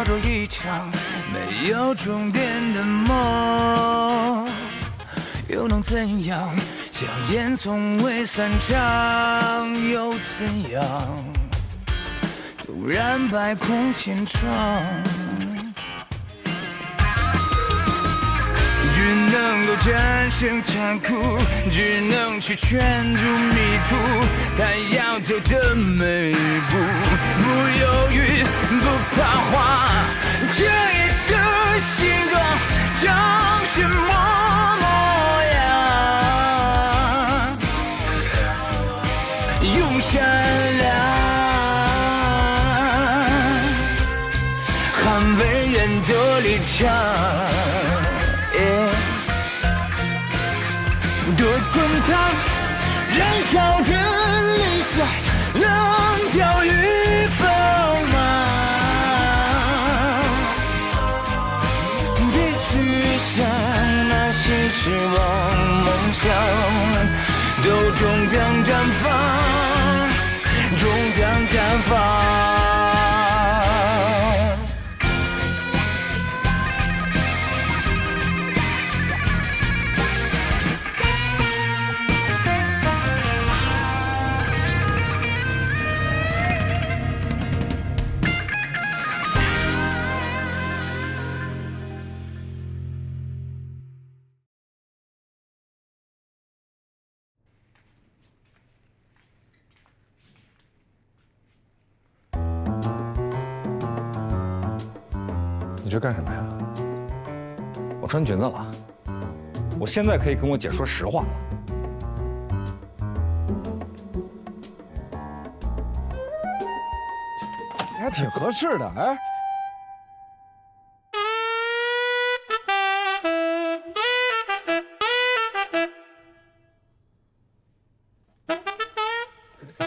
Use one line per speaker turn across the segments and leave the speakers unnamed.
做一场没有终点的梦，又能怎样？硝烟从未散场，又怎样？突然百孔千疮。只能够战胜残酷，只能去圈住迷途，他要走的每一步，不犹豫，不彷徨。这一个形状长什么模样？用善良捍卫原则立场。多滚烫，燃烧着理想，棱角与锋芒。别去想那些失望，梦想都终将绽放，终将绽放。
你这干什么呀？
我穿裙子了，我现在可以跟我姐说实话了。
你还挺合适的，哎。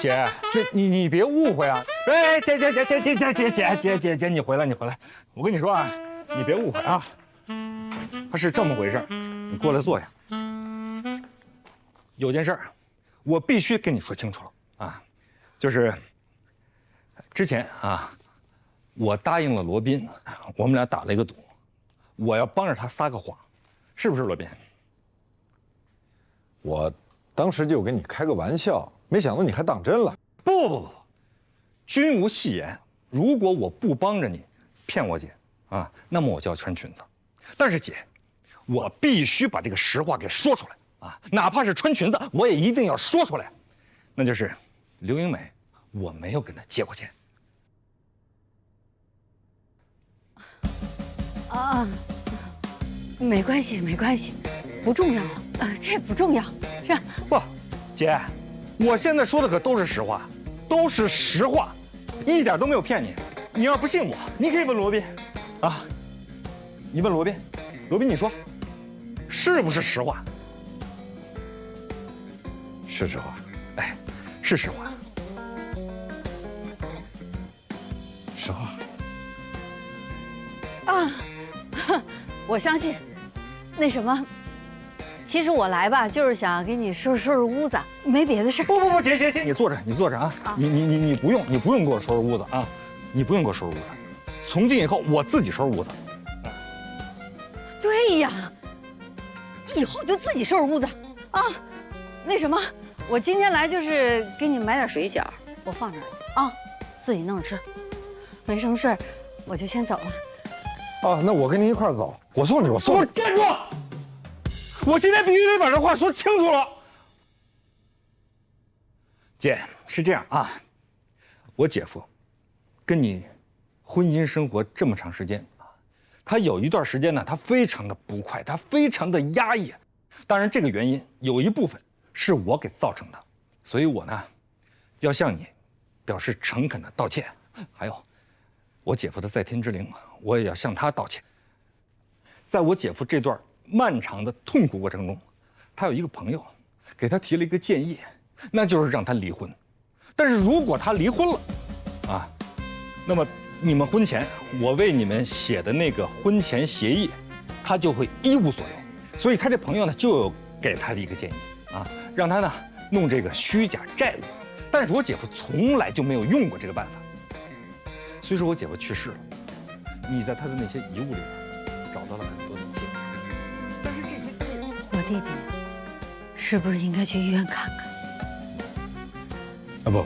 姐，你别误会啊！哎，姐，你回来，我跟你说啊，你别误会啊，他是这么回事，你过来坐下。有件事儿，我必须跟你说清楚了啊，就是之前啊，我答应了罗宾，我们俩打了一个赌，我要帮着他撒个谎，是不是罗宾？
我当时就跟你开个玩笑。没想到你还当真了！
不，君无戏言。如果我不帮着你骗我姐啊，那么我就要穿裙子。但是姐，我必须把这个实话给说出来啊，哪怕是穿裙子，我也一定要说出来。那就是刘英美，我没有跟她借过钱。
啊，没关系，不重要这不重要，是吧？
不，姐。我现在说的可都是实话，都是实话，一点都没有骗你。你要不信我，你可以问罗宾，啊，你问罗宾，罗宾你说，是不是实话？
是实话。
哎，是实话。
实话。
啊，我相信。那什么。其实我来吧，就是想给你收拾屋子，没别的事儿。
不，姐，你坐着啊！你不用给我收拾屋子啊！你不用给我收拾屋子，从今以后我自己收拾屋子。
对呀，以后就自己收拾屋子啊！那什么，我今天来就是给你买点水饺，我放这儿啊，自己弄着吃。没什么事儿，我就先走了。
哦，那我跟您一块儿走，我送你。
站住！我今天必须得把这话说清楚了。姐，是这样啊，我姐夫跟你婚姻生活这么长时间啊，他有一段时间呢，他非常的不快，他非常的压抑。当然，这个原因有一部分是我给造成的，所以我呢，要向你表示诚恳的道歉。还有，我姐夫的在天之灵，我也要向他道歉。在我姐夫这段漫长的痛苦过程中，他有一个朋友给他提了一个建议，那就是让他离婚。但是如果他离婚了，啊，那么你们婚前我为你们写的那个婚前协议，他就会一无所有。所以他这朋友呢，就有给他的一个建议啊，让他呢弄这个虚假债务。但是我姐夫从来就没有用过这个办法。虽说我姐夫去世了，你在他的那些遗物里边找到了很多的记录，但是这些记录，
我弟弟是不是应该去医院看看？
啊不，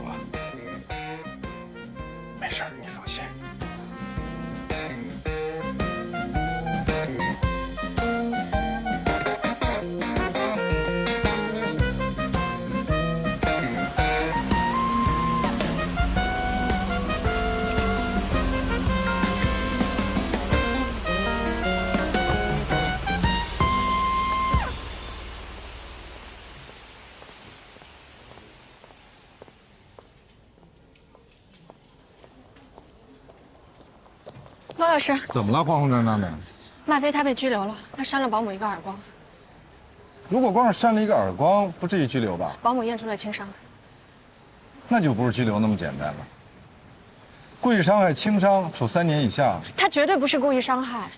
没事儿，你放心。
罗老师，
怎么了，慌慌张张的？
麦飞他被拘留了，他扇了保姆一个耳光，
如果光是扇了一个耳光，不至于拘留吧？
保姆验出了轻伤。
那就不是拘留那么简单了。故意伤害轻伤，处3年以下。
他绝对不是故意伤害。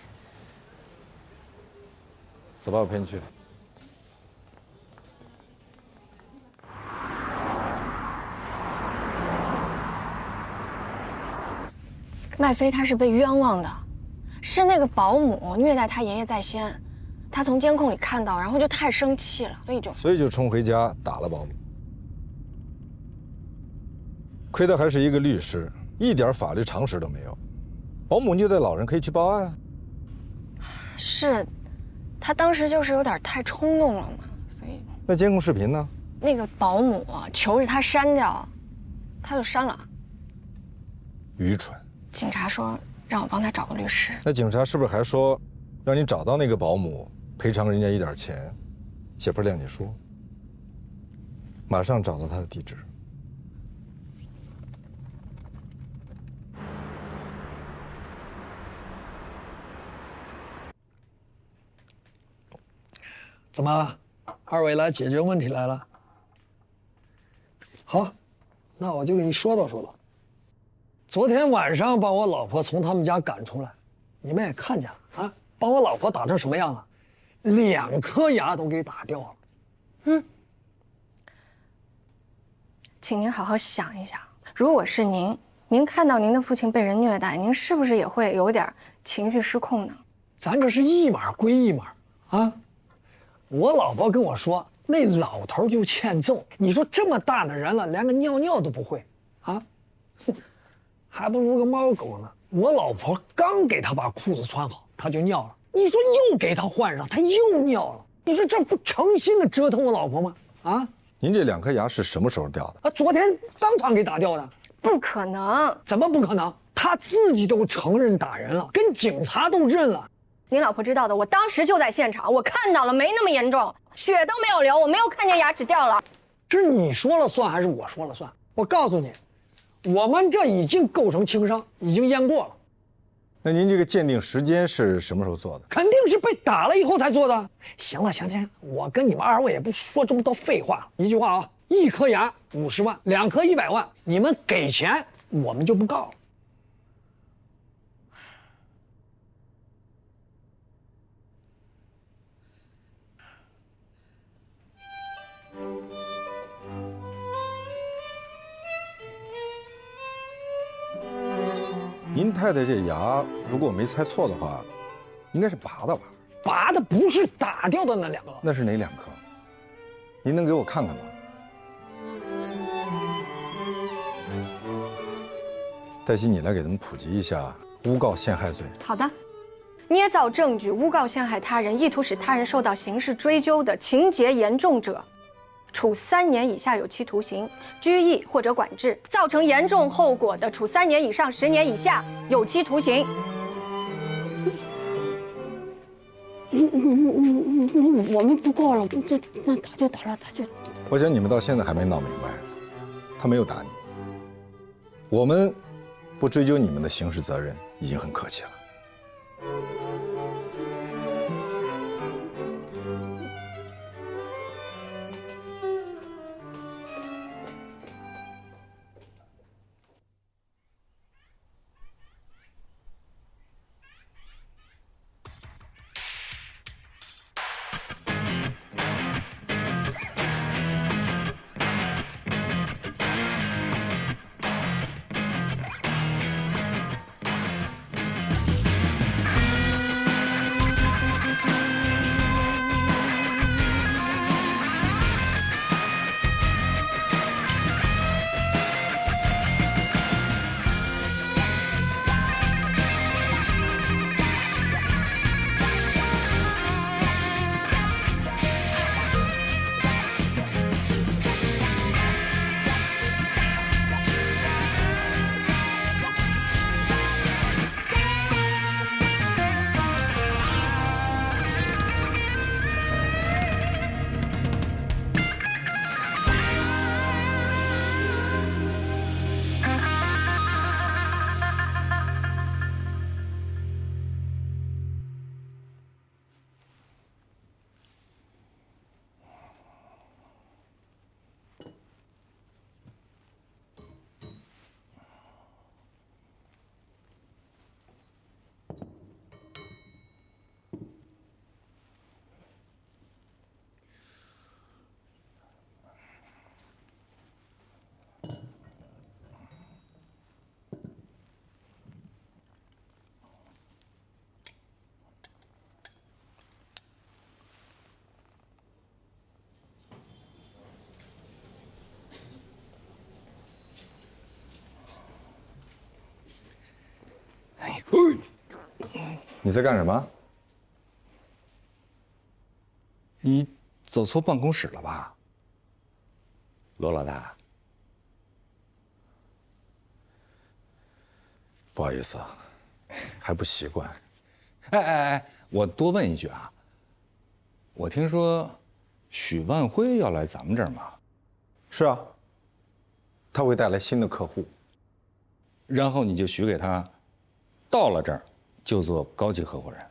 走吧，我陪你去。
麦飞他是被冤枉的，是那个保姆虐待他爷爷在先，他从监控里看到，然后就太生气了，所以就
冲回家打了保姆。亏得还是一个律师，一点法律常识都没有。保姆虐待老人可以去报案。
是，他当时就是有点太冲动了嘛，所以。
那监控视频呢？
那个保姆求着他删掉，他就删了。
愚蠢。
警察说让我帮他找个律师。
那警察是不是还说，让你找到那个保姆，赔偿人家一点钱，写份谅解书？马上找到他的地址。
怎么，二位来解决问题来了？好，那我就给你说道说道。昨天晚上把我老婆从他们家赶出来，你们也看见了啊，把我老婆打成什么样了？2颗牙都给打掉了。
请您好好想一想，如果是您看到您的父亲被人虐待，您是不是也会有点情绪失控呢？
咱这是一码归一码啊！我老婆跟我说，那老头就欠揍。你说这么大的人了，连个尿尿都不会啊？哼，还不如个猫狗呢。我老婆刚给他把裤子穿好，他就尿了。你说又给他换上，他又尿了。你说这不诚心的折腾我老婆吗？啊？
您这2颗牙是什么时候掉的？
啊，昨天当场给打掉的。
不可能！
怎么不可能？他自己都承认打人了，跟警察都认了。
您老婆知道的，我当时就在现场，我看到了，没那么严重，血都没有流，我没有看见牙齿掉了。
是你说了算还是我说了算？我告诉你，我们这已经构成轻伤，已经验过了。
那您这个鉴定时间是什么时候做的？
肯定是被打了以后才做的。行了，行，我跟你们2位也不说这么多废话了。一句话啊，1颗牙50万，2颗100万，你们给钱，我们就不告了。
您太太这牙，如果我没猜错的话，应该是拔的吧？
拔的不是打掉的那2个。
那是哪2颗？您能给我看看吗？黛西，你来给他们普及一下诬告陷害罪。
好的，捏造证据诬告陷害他人，意图使他人受到刑事追究的，情节严重者，处3年以下有期徒刑、拘役或者管制；造成严重后果的，处3年以上10年以下有期徒刑。
我们不告了，那打就打了，他就。
我想你们到现在还没闹明白，他没有打你，我们不追究你们的刑事责任已经很客气了。你在干什么？
你走错办公室了吧，罗老大？
不好意思啊，还不习惯。
哎，我多问一句啊，我听说许万辉要来咱们这儿嘛？
是啊，他会带来新的客户。
然后你就许给他，到了这儿就做高级合伙人。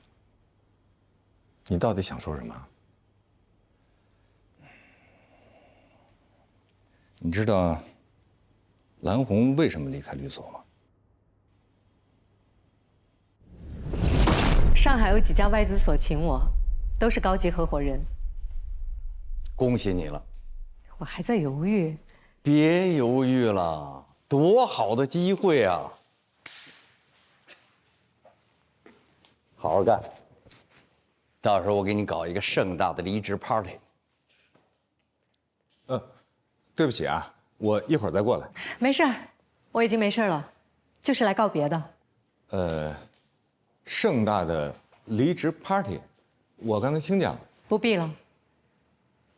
你到底想说什么？
你知道蓝红为什么离开律所吗？
上海有几家外资所请我，都是高级合伙人。
恭喜你了，
我还在犹豫。
别犹豫了，多好的机会啊！好好干，到时候我给你搞一个盛大的离职 party。
对不起啊，我一会儿再过来。
没事儿，我已经没事了，就是来告别的。
盛大的离职 party， 我刚才听见了。
不必了，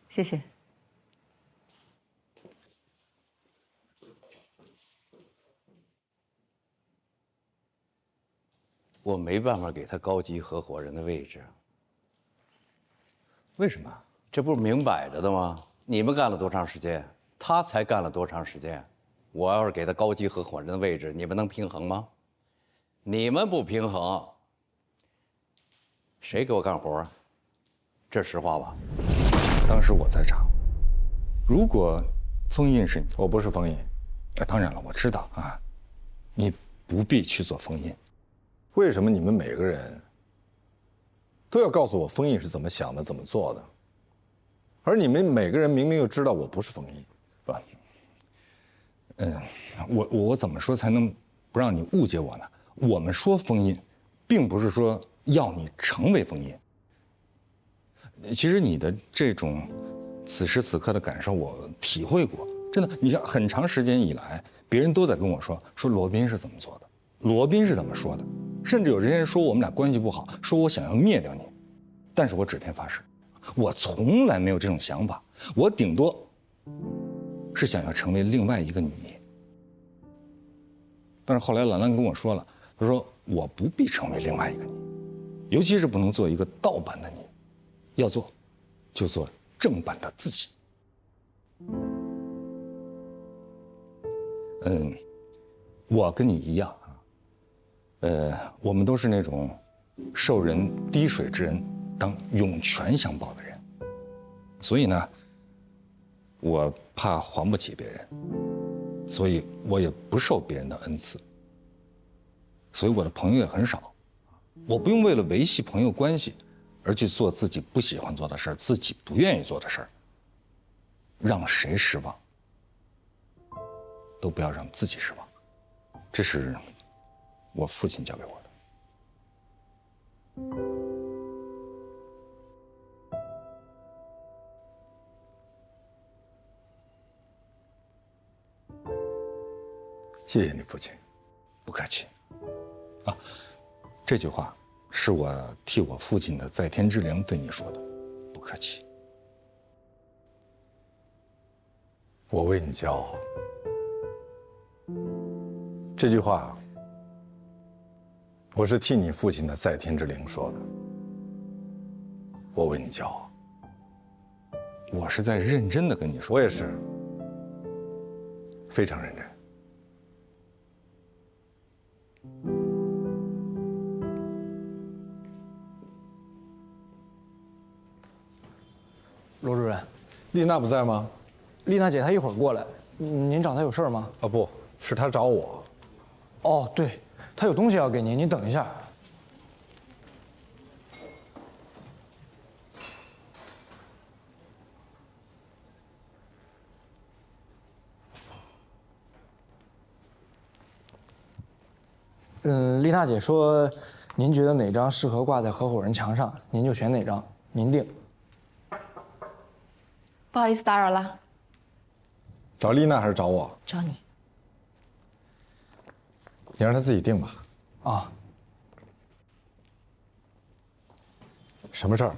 谢谢。
我没办法给他高级合伙人的位置，
为什么？
这不是明摆着的吗？你们干了多长时间，他才干了多长时间？我要是给他高级合伙人的位置，你们能平衡吗？你们不平衡，谁给我干活啊？这实话吧？
当时我在场。如果封印是你，
我不是封印。
当然了，我知道啊，你不必去做封印。
为什么你们每个人都要告诉我封印是怎么想的、怎么做的？而你们每个人明明又知道我不是封印。
不，我怎么说才能不让你误解我呢？我们说封印，并不是说要你成为封印。其实你的这种此时此刻的感受，我体会过。真的，你像很长时间以来，别人都在跟我说罗宾是怎么做的，罗宾是怎么说的，甚至有人说我们俩关系不好，说我想要灭掉你。但是我指天发誓，我从来没有这种想法，我顶多是想要成为另外一个你。但是后来兰兰跟我说了，她说我不必成为另外一个你，尤其是不能做一个盗版的你，要做就做正版的自己。我跟你一样啊，我们都是那种受人滴水之恩当涌泉相报的人，所以呢，我怕还不起别人，所以我也不受别人的恩赐，所以我的朋友也很少。我不用为了维系朋友关系而去做自己不喜欢做的事儿，自己不愿意做的事儿，让谁失望都不要让自己失望，这是我父亲教给我的。
谢谢你父亲。
不客气。啊，这句话是我替我父亲的在天之灵对你说的，不客气。
我为你骄傲。这句话，我是替你父亲的在天之灵说的。我为你骄傲。
我是在认真的跟你说。
我也是，非常认真。
罗主任，
丽娜不在吗？
丽娜姐她一会儿过来，您找她有事儿吗？
啊，不是她找我。
哦，对，她有东西要给您，您等一下。丽娜姐说，您觉得哪张适合挂在合伙人墙上，您就选哪张，您定。
不好意思打扰了，
找丽娜还是找我？
找你。
你让她自己定吧。
啊。
什么事儿？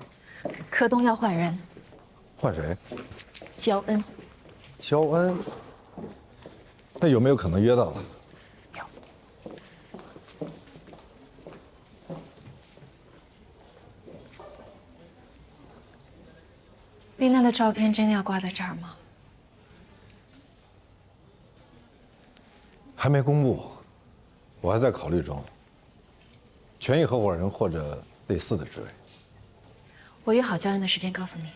柯东要换人，
换谁？
焦恩。
焦恩？那有没有可能约到他？
有。丽娜的照片真的要挂在这儿吗？
还没公布，我还在考虑中。权益合伙人或者类似的职位。
我约好焦恩的时间告诉你。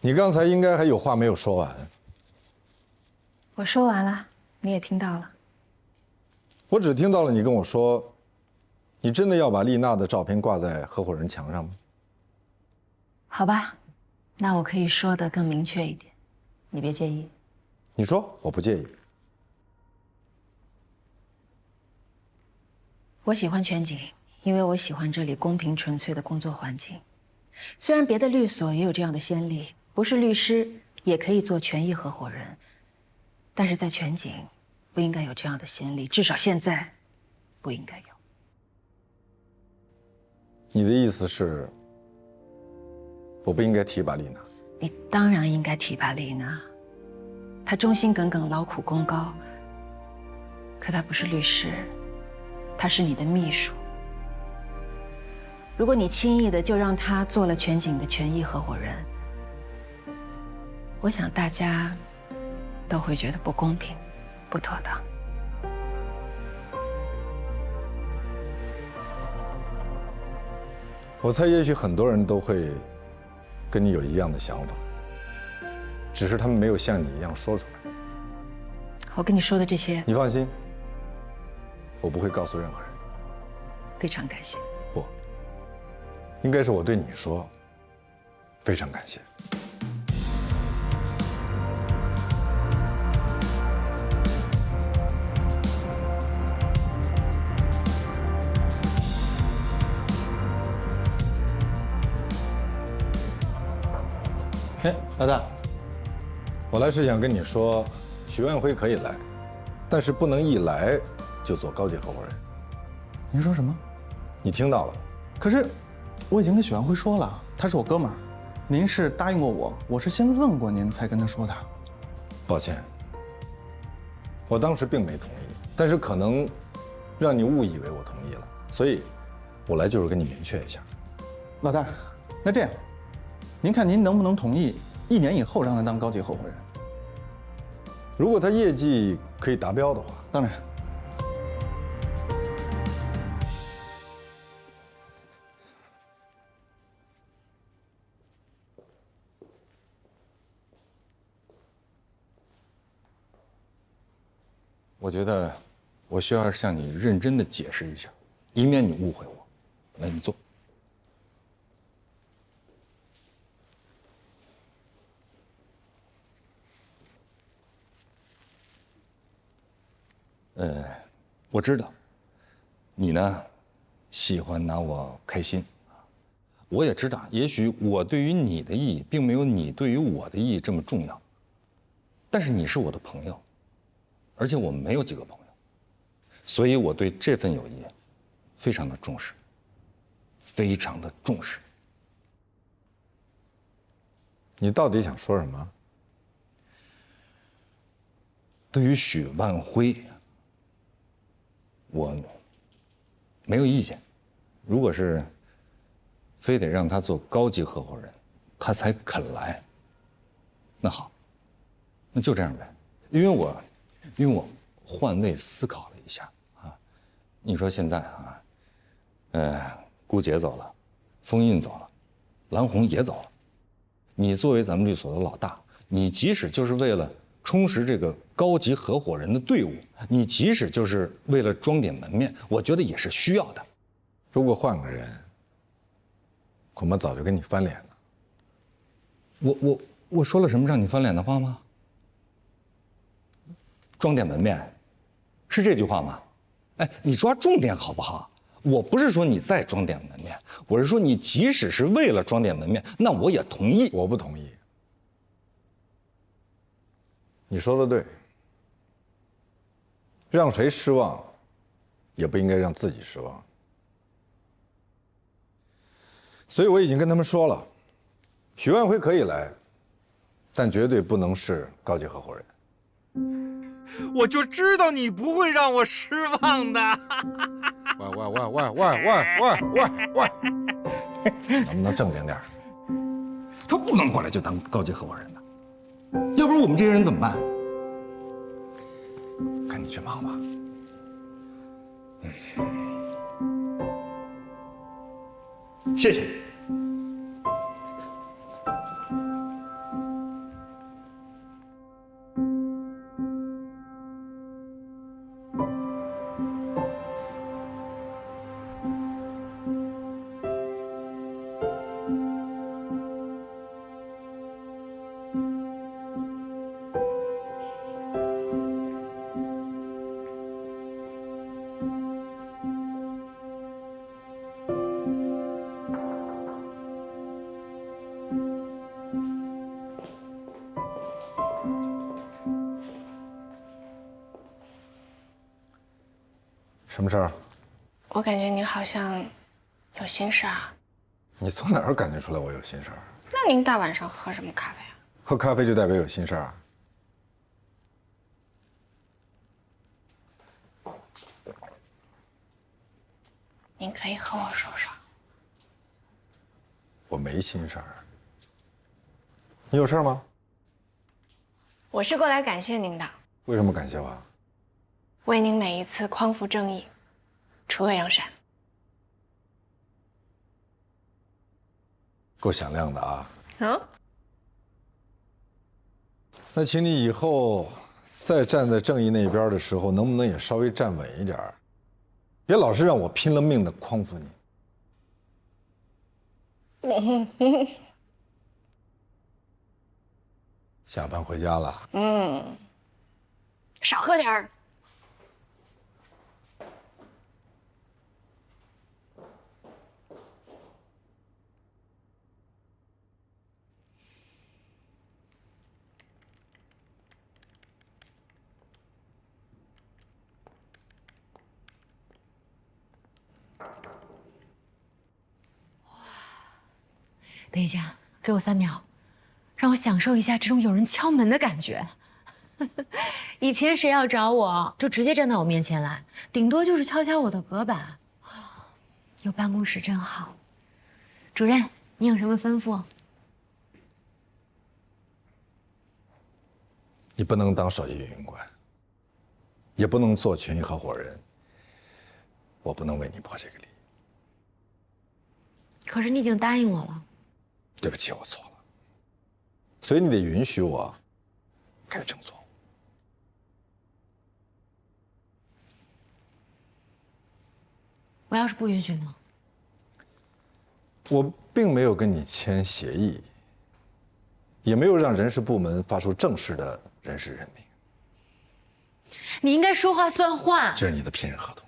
你刚才应该还有话没有说完。
我说完了，你也听到了。
我只听到了你跟我说，你真的要把丽娜的照片挂在合伙人墙上吗？
好吧，那我可以说的更明确一点，你别介意。
你说，我不介意。
我喜欢全景，因为我喜欢这里公平纯粹的工作环境。虽然别的律所也有这样的先例，不是律师也可以做权益合伙人，但是在全景不应该有这样的先例，至少现在不应该有。
你的意思是，我不应该提拔丽娜？
你当然应该提拔丽娜，她忠心耿耿，劳苦功高。可她不是律师，她是你的秘书。如果你轻易的就让她做了全景的权益合伙人，我想大家都会觉得不公平、不妥当。
我猜，也许很多人都会跟你有一样的想法，只是他们没有像你一样说出来。
我跟你说的这些，
你放心，我不会告诉任何人。
非常感谢。
不，应该是我对你说，非常感谢。
哎，老大，
我来是想跟你说，许万辉可以来，但是不能一来就做高级合伙人。
您说什么？
你听到了？
可是我已经跟许万辉说了，他是我哥们儿，您是答应过我，我是先问过您才跟他说的。
抱歉，我当时并没同意，但是可能让你误以为我同意了，所以我来就是跟你明确一下。
老大，那这样，您看您能不能同意1年以后让他当高级合伙人？
如果他业绩可以达标的话，
当然。
我觉得我需要向你认真的解释一下，以免你误会我。来，你坐。我知道，你呢，喜欢拿我开心。我也知道，也许我对于你的意义，并没有你对于我的意义这么重要。但是你是我的朋友，而且我们没有几个朋友，所以我对这份友谊非常的重视，非常的重视。
你到底想说什么？
对于许万辉，我没有意见。如果是非得让他做高级合伙人，他才肯来，那好，那就这样呗。因为我换位思考了一下啊，你说现在啊，顾杰走了，封印走了，蓝红也走了，你作为咱们律所的老大，你即使就是为了充实这个高级合伙人的队伍，你即使就是为了装点门面，我觉得也是需要的。
如果换个人，恐怕早就跟你翻脸了。
我说了什么让你翻脸的话吗？装点门面，是这句话吗？哎，你抓重点好不好？我不是说你再装点门面，我是说你即使是为了装点门面，那我也同意。
我不同意。你说的对，让谁失望，也不应该让自己失望。所以我已经跟他们说了，许万辉可以来，但绝对不能是高级合伙人。
我就知道你不会让我失望的。
喂，能不能正经点？
他不能过来就当高级合伙人的，要不然我们这些人怎么办？
赶紧去忙吧。
谢谢。
什么事儿？
我感觉您好像有心事啊。
你从哪儿感觉出来我有心事儿？
那您大晚上喝什么咖啡啊？
喝咖啡就代表有心事儿啊？
您可以和我说说。
我没心事儿。你有事儿吗？
我是过来感谢您的，
为什么感谢我？
为您每一次匡扶正义、除恶扬善。
够响亮的啊！
嗯。
那请你以后再站在正义那边的时候，能不能也稍微站稳一点儿？别老是让我拼了命的匡扶你。下班回家了。
少喝点儿。
等一下，给我3秒，让我享受一下这种有人敲门的感觉。以前谁要找我，就直接站到我面前来，顶多就是敲敲我的隔板。有办公室真好。主任，你有什么吩咐？
你不能当首席运营官，也不能做权益合伙人。我不能为你破这个例。
可是你已经答应我了。
对不起，我错了。所以你得允许我改正错误。
我要是不允许呢？
我并没有跟你签协议，也没有让人事部门发出正式的人事任命。
你应该说话算话。
这是你的聘任合同。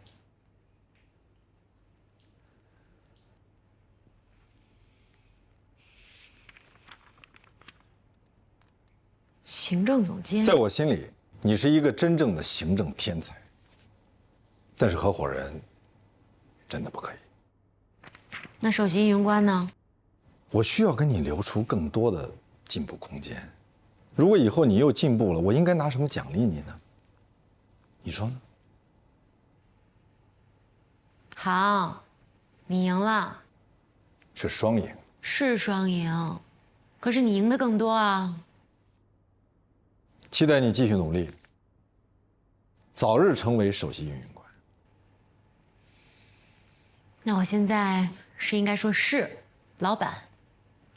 行政总监，
在我心里，你是一个真正的行政天才。但是合伙人真的不可以。
那首席运营官呢？
我需要跟你留出更多的进步空间。如果以后你又进步了，我应该拿什么奖励你呢？你说呢？
好，你赢了。
是双赢。
是双赢，可是你赢的更多啊。
期待你继续努力，早日成为首席运营官。
那我现在是应该说是老板，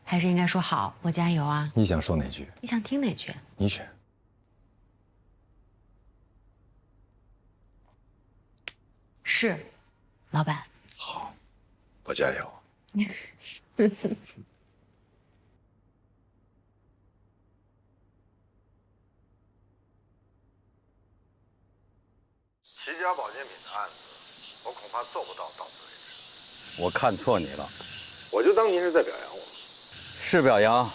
还是应该说好，我加油啊？
你想说哪句？
你想听哪句？
你选。
是，老板。
好，我加油。
齐家保健品的案子
我恐怕做不到此为止。
我看错你了，
我就当您是在表扬我。
是表扬。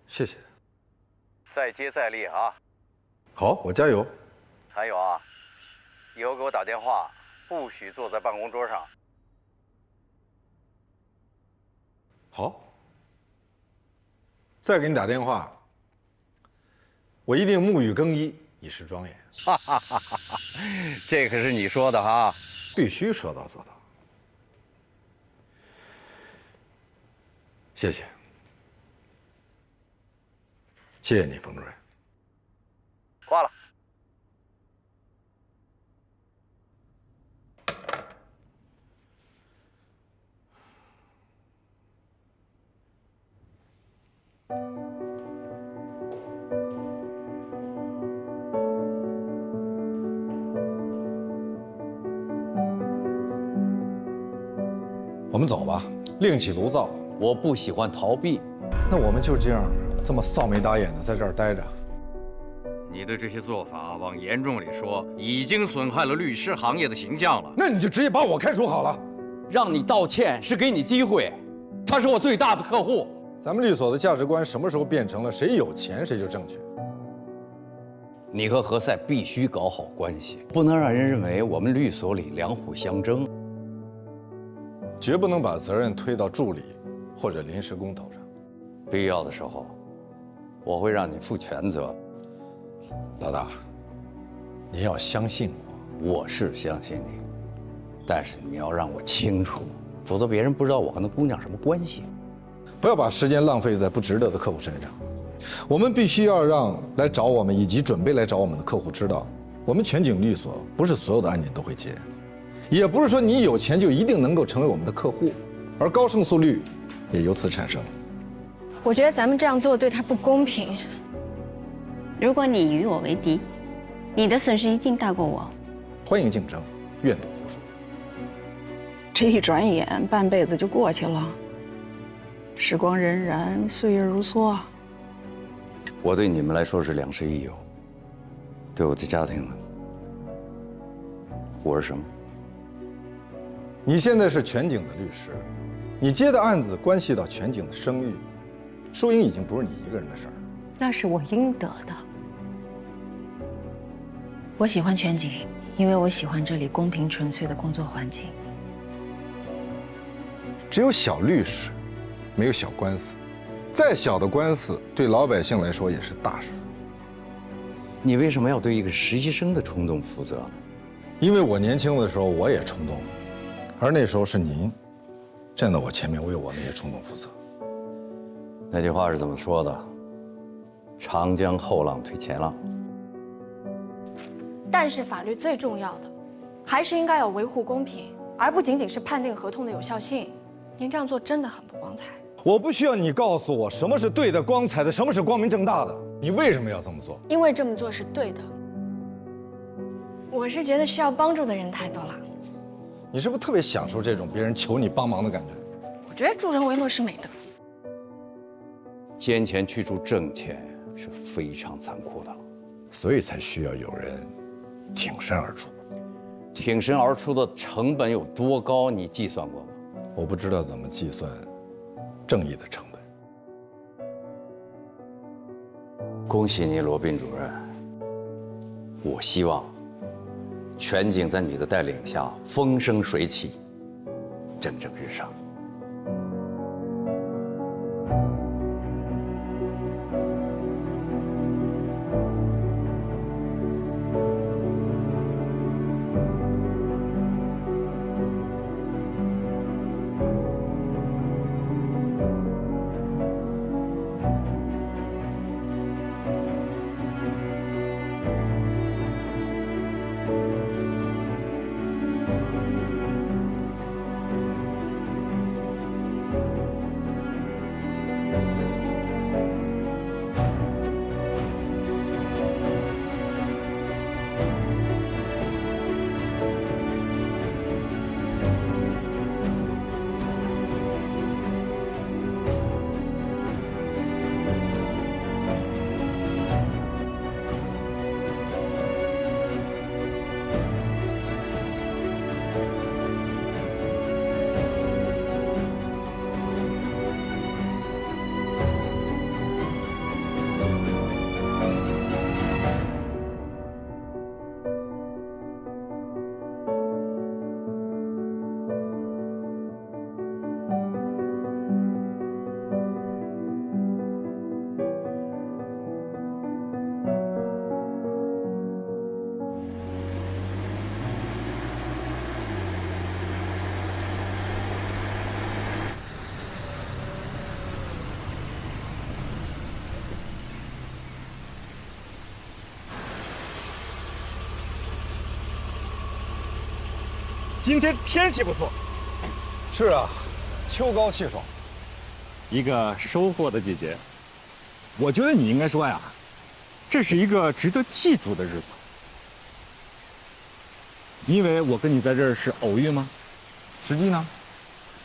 谢谢。
再接再厉啊！
好，我加油。
还有啊，以后给我打电话，不许坐在办公桌上。
好。再给你打电话，我一定沐浴更衣，以示庄严。
哈哈哈哈！这可是你说的哈，
必须说到做到。谢谢，谢谢你，冯主任。
挂了。
我们走吧，另起炉灶。
我不喜欢逃避。
那我们就这样，这么臊眉打眼的在这儿待着。
你的这些做法，往严重里说，已经损害了律师行业的形象了。
那你就直接把我开除好了。
让你道歉是给你机会，他是我最大的客户。
咱们律所的价值观什么时候变成了谁有钱谁就正确？
你和何塞必须搞好关系，不能让人认为我们律所里两虎相争。
绝不能把责任推到助理或者临时工头上。
必要的时候，我会让你负全责。
老大，您要相信我。
我是相信你，但是你要让我清楚，否则别人不知道我和那姑娘什么关系。
不要把时间浪费在不值得的客户身上。我们必须要让来找我们以及准备来找我们的客户知道，我们全景律所不是所有的案件都会接，也不是说你有钱就一定能够成为我们的客户，而高胜诉率也由此产生。
我觉得咱们这样做对他不公平。
如果你与我为敌，你的损失一定大过我。
欢迎竞争，愿赌服输。
这一转眼，半辈子就过去了，时光荏苒，岁月如梭。
我对你们来说是良师益友，对我的家庭呢？我是什么？
你现在是全景的律师，你接的案子关系到全景的声誉，输赢已经不是你一个人的事儿。
那是我应得的。
我喜欢全景，因为我喜欢这里公平纯粹的工作环境。
只有小律师，没有小官司。再小的官司，对老百姓来说也是大事。
你为什么要对一个实习生的冲动负责呢？
因为我年轻的时候我也冲动，而那时候是您站在我前面为我那些冲动负责。
那句话是怎么说的？长江后浪推前浪。
但是法律最重要的，还是应该要维护公平，而不仅仅是判定合同的有效性。您这样做真的很不光彩。
我不需要你告诉我什么是对的、光彩的，什么是光明正大的。你为什么要这么做？
因为这么做是对的。我是觉得需要帮助的人太多了。
你是不是特别享受这种别人求你帮忙的感觉？
我觉得助人为乐是美德。
奸钱去除正钱是非常残酷的，
所以才需要有人挺身而出。
挺身而出的成本有多高？你计算过吗？
我不知道怎么计算正义的成本。
恭喜你，罗宾主任。我希望全景在你的带领下风生水起，蒸蒸日上。
今天天气不错。
是啊，秋高气爽，
一个收获的季节。我觉得你应该说呀，这是一个值得记住的日子。你以为我跟你在这儿是偶遇吗？
实际呢？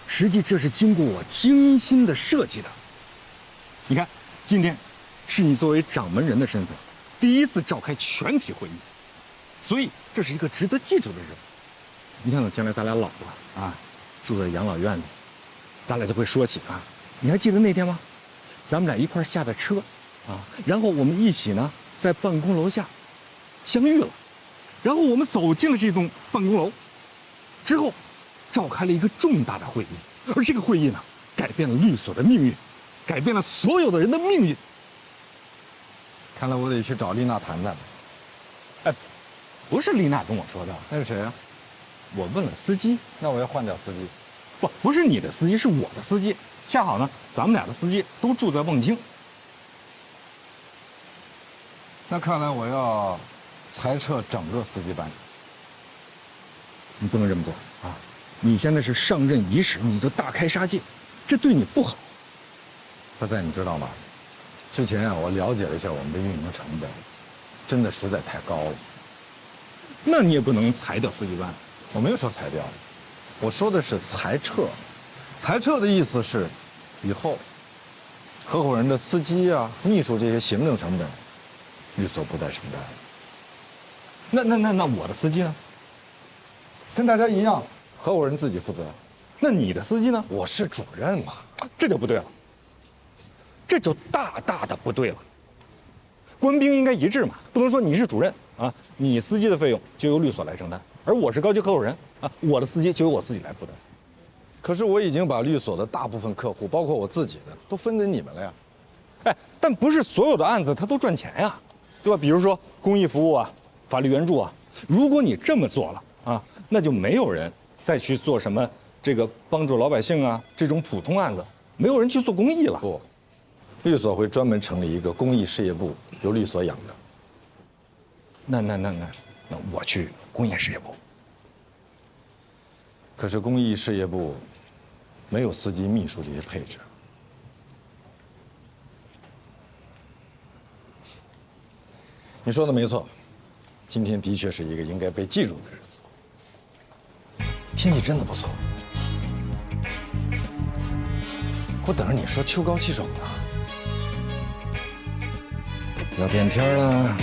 实际这是经过我精心的设计的。你看，今天是你作为掌门人的身份第一次召开全体会议，所以这是一个值得记住的日子。你看等将来咱俩老了啊，住在养老院里，咱俩就会说起啊，你还记得那天吗？咱们俩一块下的车啊，然后我们一起呢在办公楼下相遇了，然后我们走进了这栋办公楼，之后召开了一个重大的会议，而这个会议呢改变了律所的命运，改变了所有的人的命运。
看来我得去找丽娜谈谈。
哎，不是丽娜跟我说的，
那是谁啊？
我问了司机。
那我要换掉司机。
不是你的司机，是我的司机。恰好呢，咱们俩的司机都住在望京。
那看来我要裁撤整个司机班。
你不能这么做啊！你现在是上任伊始，你就大开杀戒，这对你不好。
大仔，你知道吗？之前啊，我了解了一下我们的运营成本，真的实在太高了。
那你也不能裁掉司机班。
我没有说裁掉，我说的是裁撤。裁撤的意思是，以后合伙人的司机啊、秘书这些行政成本，律所不再承担。
那我的司机呢？
跟大家一样，合伙人自己负责。
那你的司机呢？
我是主任嘛，
这就不对了，这就大大的不对了。官兵应该一致嘛，不能说你是主任啊，你司机的费用就由律所来承担，而我是高级合伙人啊，我的司机就由我自己来负担。
可是我已经把律所的大部分客户，包括我自己的，都分给你们了呀。
哎，但不是所有的案子它都赚钱呀，对吧？比如说公益服务啊、法律援助啊，如果你这么做了啊，那就没有人再去做什么这个帮助老百姓啊这种普通案子，没有人去做公益了。
不，律所会专门成立一个公益事业部，由律所养着。
那我去公益事业部。
可是公益事业部没有司机、秘书这些配置。你说的没错，今天的确是一个应该被记住的日子。天气真的不错，我等着你说秋高气爽呢。
要变天了。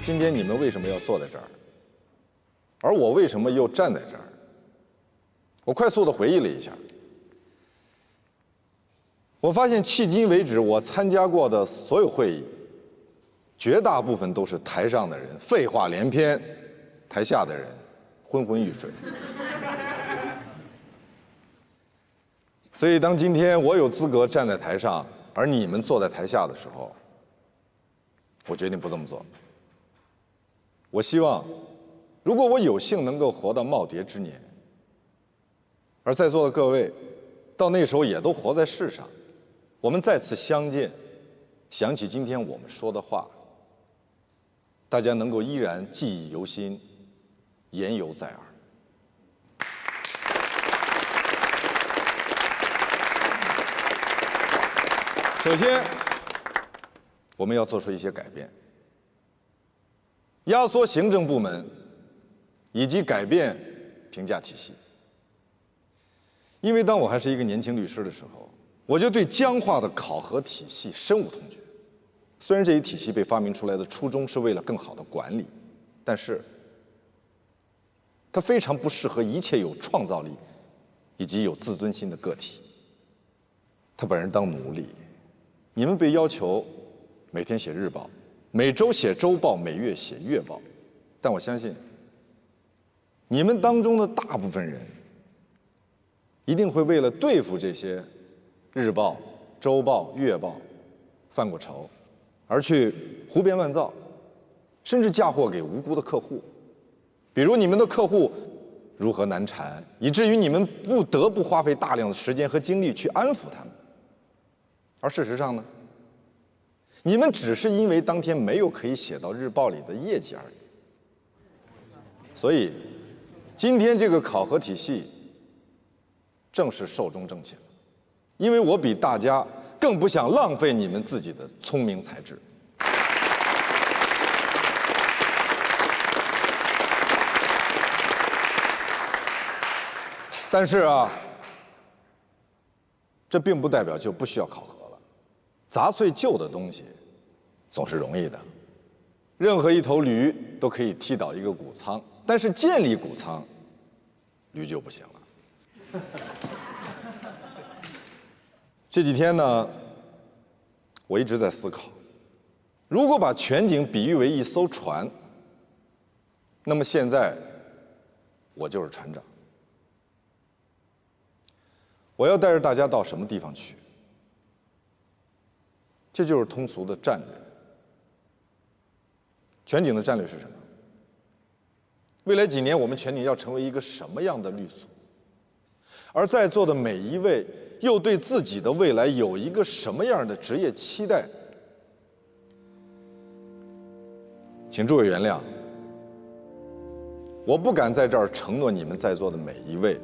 今天你们为什么要坐在这儿？而我为什么又站在这儿？我快速地回忆了一下，我发现迄今为止我参加过的所有会议，绝大部分都是台上的人废话连篇，台下的人昏昏欲睡。所以当今天我有资格站在台上，而你们坐在台下的时候，我决定不这么做。我希望，如果我有幸能够活到耄耋之年，而在座的各位，到那时候也都活在世上，我们再次相见，想起今天我们说的话，大家能够依然记忆犹新，言犹在耳。首先，我们要做出一些改变。压缩行政部门，以及改变评价体系。因为当我还是一个年轻律师的时候，我就对僵化的考核体系深恶痛绝。虽然这一体系被发明出来的初衷是为了更好的管理，但是它非常不适合一切有创造力以及有自尊心的个体。他把人当奴隶，你们被要求每天写日报，每周写周报，每月写月报，但我相信，你们当中的大部分人一定会为了对付这些日报、周报、月报犯过愁，而去胡编乱造，甚至嫁祸给无辜的客户。比如你们的客户如何难缠，以至于你们不得不花费大量的时间和精力去安抚他们。而事实上呢，你们只是因为当天没有可以写到日报里的业绩而已。所以，今天这个考核体系正是寿终正寝了，因为我比大家更不想浪费你们自己的聪明才智。但是啊，这并不代表就不需要考核了。砸碎旧的东西总是容易的，任何一头驴都可以踢倒一个谷仓，但是建立谷仓，驴就不行了。这几天呢，我一直在思考，如果把全景比喻为一艘船，那么现在我就是船长。我要带着大家到什么地方去？这就是通俗的战略。全景的战略是什么？未来几年我们全景要成为一个什么样的律所？而在座的每一位又对自己的未来有一个什么样的职业期待？请诸位原谅，我不敢在这儿承诺你们在座的每一位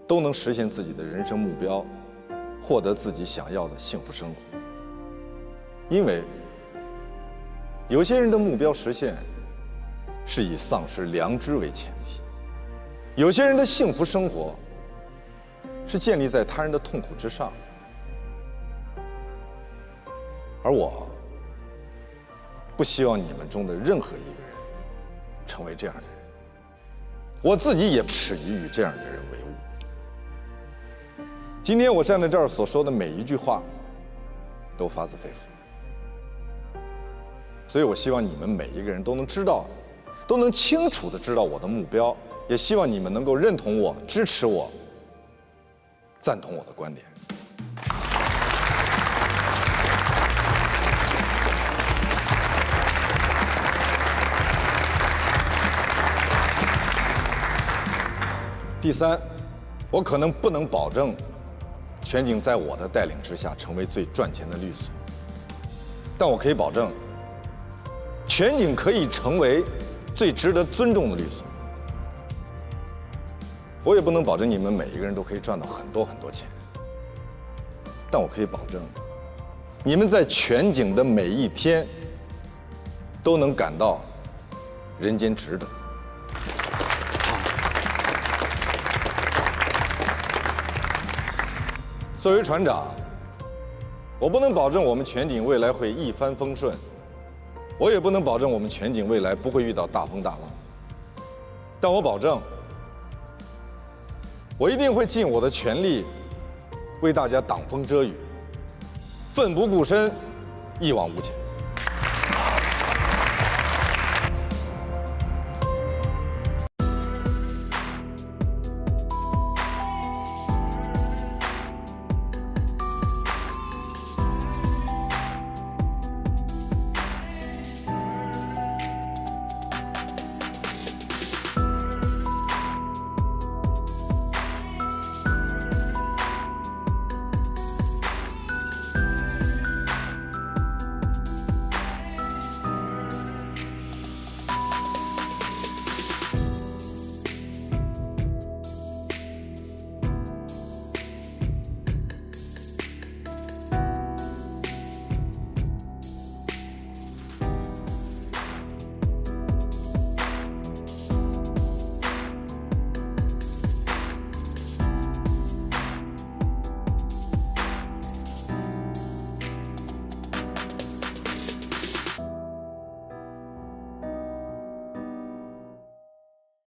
都能实现自己的人生目标，获得自己想要的幸福生活。因为有些人的目标实现是以丧失良知为前提，有些人的幸福生活是建立在他人的痛苦之上，而我不希望你们中的任何一个人成为这样的人，我自己也耻于与这样的人为伍。今天我站在这儿所说的每一句话，都发自肺腑。所以我希望你们每一个人都能知道，都能清楚地知道我的目标，也希望你们能够认同我、支持我、赞同我的观点。第三，我可能不能保证全景在我的带领之下成为最赚钱的律所，但我可以保证，全景可以成为最值得尊重的律所。我也不能保证你们每一个人都可以赚到很多很多钱，但我可以保证，你们在全景的每一天都能感到人间值得。作为船长，我不能保证我们全景未来会一帆风顺，我也不能保证我们全景未来不会遇到大风大浪，但我保证，我一定会尽我的全力，为大家挡风遮雨，奋不顾身，一往无前。